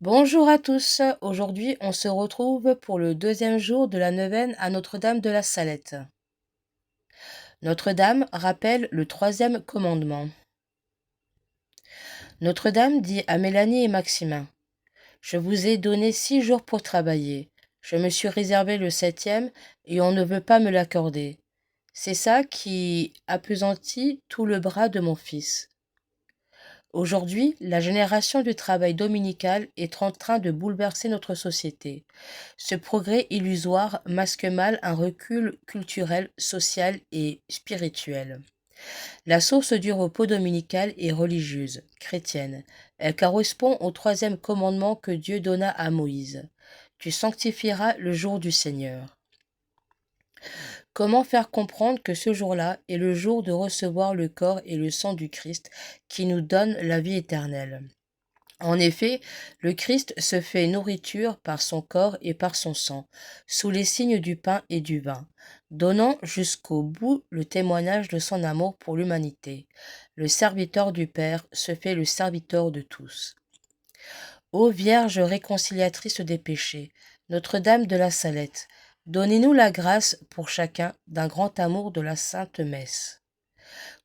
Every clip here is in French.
Bonjour à tous, aujourd'hui on se retrouve pour le deuxième jour de la neuvaine à Notre-Dame de la Salette. Notre-Dame rappelle le troisième commandement. Notre-Dame dit à Mélanie et Maximin: Je vous ai donné 6 jours pour travailler. Je me suis réservé le septième et on ne veut pas me l'accorder. C'est ça qui appesantit tout le bras de mon fils. Aujourd'hui, la génération du travail dominical est en train de bouleverser notre société. Ce progrès illusoire masque mal un recul culturel, social et spirituel. La source du repos dominical est religieuse, chrétienne. Elle correspond au troisième commandement que Dieu donna à Moïse. Tu sanctifieras le jour du Seigneur. Comment faire comprendre que ce jour-là est le jour de recevoir le corps et le sang du Christ qui nous donne la vie éternelle? En effet, le Christ se fait nourriture par son corps et par son sang, sous les signes du pain et du vin, donnant jusqu'au bout le témoignage de son amour pour l'humanité. Le serviteur du Père se fait le serviteur de tous. Ô Vierge réconciliatrice des péchés, Notre-Dame de la Salette, donnez-nous la grâce pour chacun d'un grand amour de la Sainte Messe.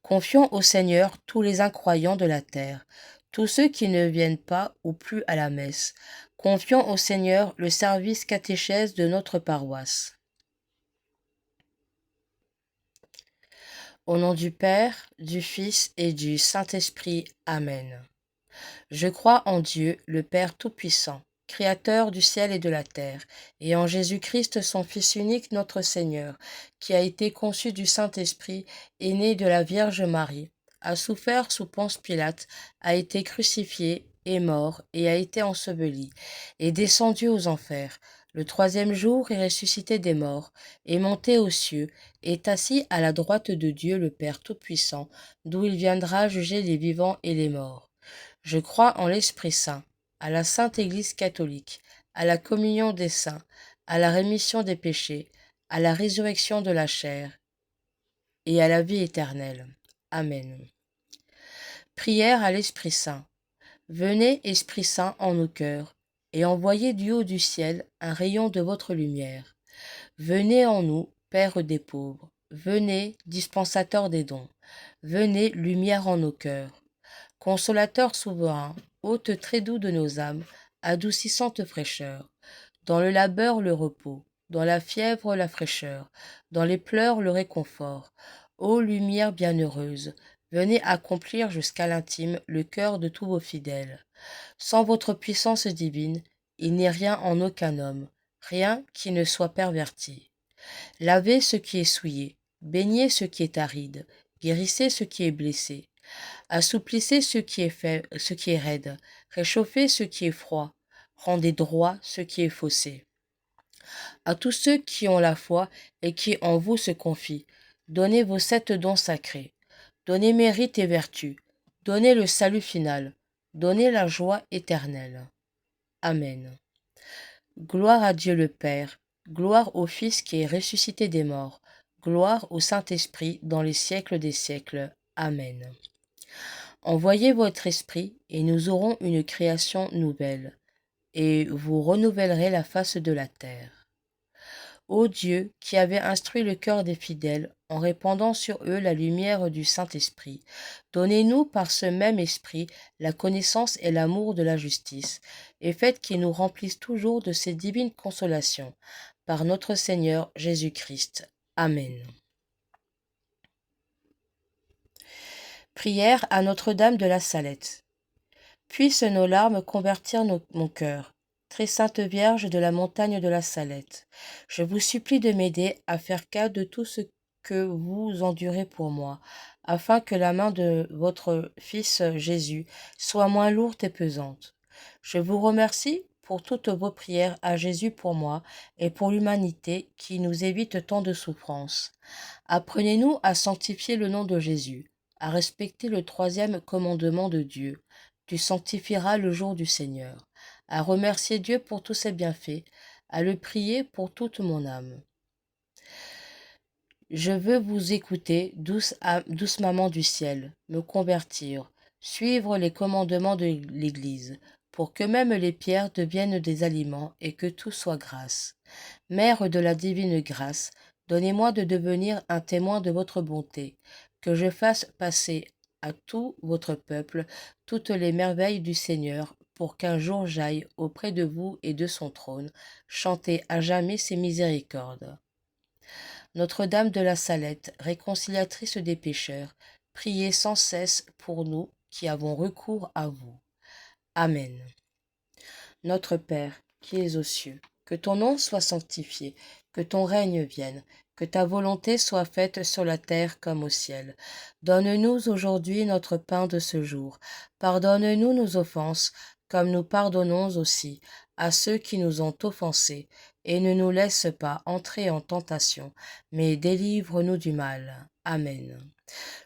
Confions au Seigneur tous les incroyants de la terre, tous ceux qui ne viennent pas ou plus à la messe. Confions au Seigneur le service catéchèse de notre paroisse. Au nom du Père, du Fils et du Saint-Esprit. Amen. Je crois en Dieu, le Père Tout-Puissant, Créateur du ciel et de la terre, et en Jésus-Christ, son Fils unique, notre Seigneur, qui a été conçu du Saint-Esprit, est né de la Vierge Marie, a souffert sous Ponce Pilate, a été crucifié, est mort, et a été enseveli, est descendu aux enfers. Le troisième jour est ressuscité des morts, est monté aux cieux, est assis à la droite de Dieu le Père Tout-Puissant, d'où il viendra juger les vivants et les morts. Je crois en l'Esprit Saint, à la Sainte Église catholique, à la communion des saints, à la rémission des péchés, à la résurrection de la chair et à la vie éternelle. Amen. Prière à l'Esprit Saint. Venez, Esprit Saint, en nos cœurs, et envoyez du haut du ciel un rayon de votre lumière. Venez en nous, Père des pauvres. Venez, dispensateur des dons. Venez, lumière en nos cœurs. Consolateur souverain, hôte très doux de nos âmes, adoucissante fraîcheur, dans le labeur le repos, dans la fièvre la fraîcheur, dans les pleurs le réconfort. Ô lumière bienheureuse, venez accomplir jusqu'à l'intime le cœur de tous vos fidèles. Sans votre puissance divine, il n'est rien en aucun homme, rien qui ne soit perverti. Lavez ce qui est souillé, baignez ce qui est aride, guérissez ce qui est blessé. Assouplissez ce qui est faible, ce qui est raide, réchauffez ce qui est froid, rendez droit ce qui est faussé. À tous ceux qui ont la foi et qui en vous se confient, donnez vos 7 dons sacrés. Donnez mérite et vertu. Donnez le salut final. Donnez la joie éternelle. Amen. Gloire à Dieu le Père. Gloire au Fils qui est ressuscité des morts. Gloire au Saint-Esprit dans les siècles des siècles. Amen. Envoyez votre esprit, et nous aurons une création nouvelle, et vous renouvellerez la face de la terre. Ô Dieu, qui avez instruit le cœur des fidèles, en répandant sur eux la lumière du Saint-Esprit, donnez-nous par ce même esprit la connaissance et l'amour de la justice, et faites qu'ils nous remplissent toujours de ces divines consolations. Par notre Seigneur Jésus-Christ. Amen. Prière à Notre-Dame de la Salette. Puissent nos larmes convertir mon cœur. Très sainte Vierge de la montagne de la Salette, je vous supplie de m'aider à faire cas de tout ce que vous endurez pour moi, afin que la main de votre Fils Jésus soit moins lourde et pesante. Je vous remercie pour toutes vos prières à Jésus pour moi et pour l'humanité qui nous évite tant de souffrances. Apprenez-nous à sanctifier le nom de Jésus, à respecter le troisième commandement de Dieu. Tu sanctifieras le jour du Seigneur, à remercier Dieu pour tous ses bienfaits, à le prier pour toute mon âme. Je veux vous écouter, douce maman du ciel, me convertir, suivre les commandements de l'Église, pour que même les pierres deviennent des aliments et que tout soit grâce. Mère de la divine grâce, donnez-moi de devenir un témoin de votre bonté, que je fasse passer à tout votre peuple toutes les merveilles du Seigneur, pour qu'un jour j'aille auprès de vous et de son trône, chanter à jamais ses miséricordes. Notre-Dame de la Salette, réconciliatrice des pécheurs, priez sans cesse pour nous qui avons recours à vous. Amen. Notre Père, qui es aux cieux, que ton nom soit sanctifié, que ton règne vienne, que ta volonté soit faite sur la terre comme au ciel. Donne-nous aujourd'hui notre pain de ce jour. Pardonne-nous nos offenses, comme nous pardonnons aussi à ceux qui nous ont offensés, et ne nous laisse pas entrer en tentation, mais délivre-nous du mal. Amen.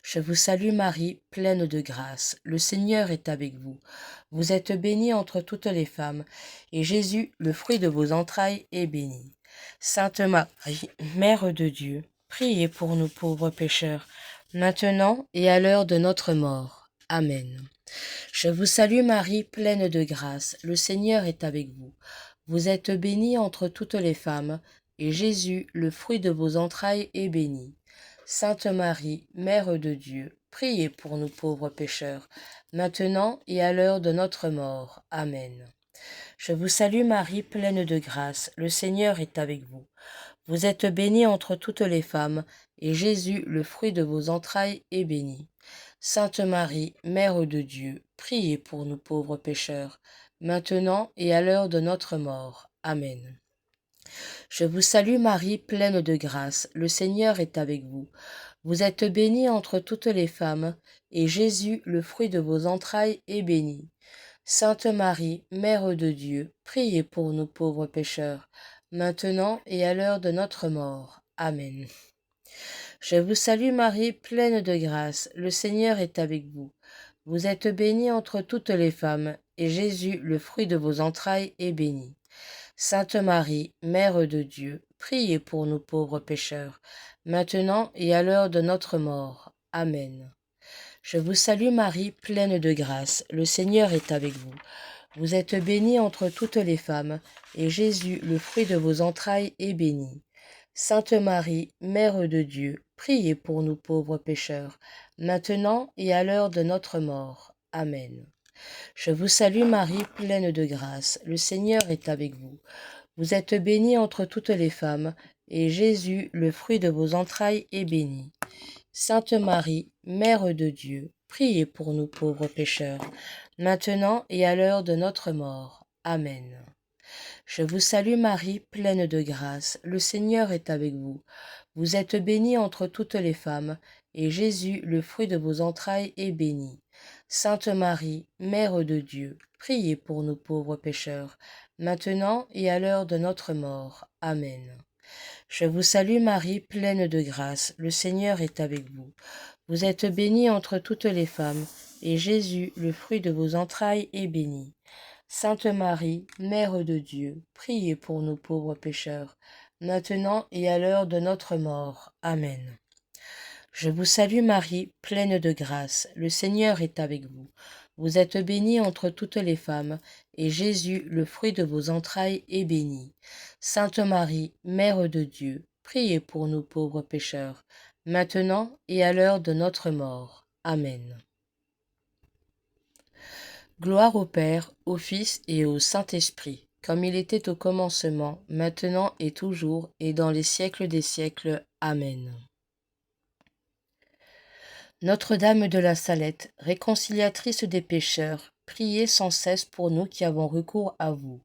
Je vous salue Marie, pleine de grâce, le Seigneur est avec vous. Vous êtes bénie entre toutes les femmes, et Jésus, le fruit de vos entrailles, est béni. Sainte Marie, Mère de Dieu, priez pour nous pauvres pécheurs, maintenant et à l'heure de notre mort. Amen. Je vous salue Marie, pleine de grâce, le Seigneur est avec vous. Vous êtes bénie entre toutes les femmes, et Jésus, le fruit de vos entrailles, est béni. Sainte Marie, Mère de Dieu, priez pour nous pauvres pécheurs, maintenant et à l'heure de notre mort. Amen. Je vous salue Marie, pleine de grâce, le Seigneur est avec vous. Vous êtes bénie entre toutes les femmes, et Jésus, le fruit de vos entrailles, est béni. Sainte Marie, Mère de Dieu, priez pour nous pauvres pécheurs, maintenant et à l'heure de notre mort. Amen. Je vous salue Marie, pleine de grâce, le Seigneur est avec vous. Vous êtes bénie entre toutes les femmes, et Jésus, le fruit de vos entrailles, est béni. Sainte Marie, Mère de Dieu, priez pour nous pauvres pécheurs, maintenant et à l'heure de notre mort. Amen. Je vous salue Marie, pleine de grâce, le Seigneur est avec vous. Vous êtes bénie entre toutes les femmes, et Jésus, le fruit de vos entrailles, est béni. Sainte Marie, Mère de Dieu, priez pour nous pauvres pécheurs, maintenant et à l'heure de notre mort. Amen. Je vous salue Marie, pleine de grâce, le Seigneur est avec vous. Vous êtes bénie entre toutes les femmes, et Jésus, le fruit de vos entrailles, est béni. Sainte Marie, Mère de Dieu, priez pour nous pauvres pécheurs, maintenant et à l'heure de notre mort. Amen. Je vous salue Marie, pleine de grâce, le Seigneur est avec vous. Vous êtes bénie entre toutes les femmes, et Jésus, le fruit de vos entrailles, est béni. Sainte Marie, Mère de Dieu, priez pour nous pauvres pécheurs, maintenant et à l'heure de notre mort. Amen. Je vous salue Marie, pleine de grâce, le Seigneur est avec vous. Vous êtes bénie entre toutes les femmes, et Jésus, le fruit de vos entrailles, est béni. Sainte Marie, Mère de Dieu, priez pour nous pauvres pécheurs, maintenant et à l'heure de notre mort. Amen. Je vous salue Marie, pleine de grâce, le Seigneur est avec vous. Vous êtes bénie entre toutes les femmes, et Jésus, le fruit de vos entrailles, est béni. Sainte Marie, Mère de Dieu, priez pour nous pauvres pécheurs, maintenant et à l'heure de notre mort. Amen. Je vous salue Marie, pleine de grâce, le Seigneur est avec vous. Vous êtes bénie entre toutes les femmes, et Jésus, le fruit de vos entrailles, est béni. Sainte Marie, Mère de Dieu, priez pour nous pauvres pécheurs, maintenant et à l'heure de notre mort. Amen. Gloire au Père, au Fils et au Saint-Esprit, comme il était au commencement, maintenant et toujours, et dans les siècles des siècles. Amen. Notre-Dame de la Salette, réconciliatrice des pécheurs, priez sans cesse pour nous qui avons recours à vous.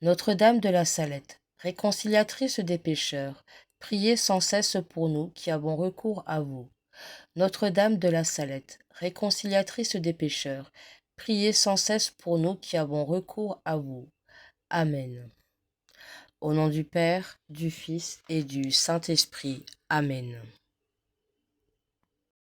Notre-Dame de la Salette, réconciliatrice des pécheurs, priez sans cesse pour nous qui avons recours à vous. Notre-Dame de la Salette, réconciliatrice des pécheurs, priez sans cesse pour nous qui avons recours à vous. Amen. Au nom du Père, du Fils et du Saint-Esprit. Amen.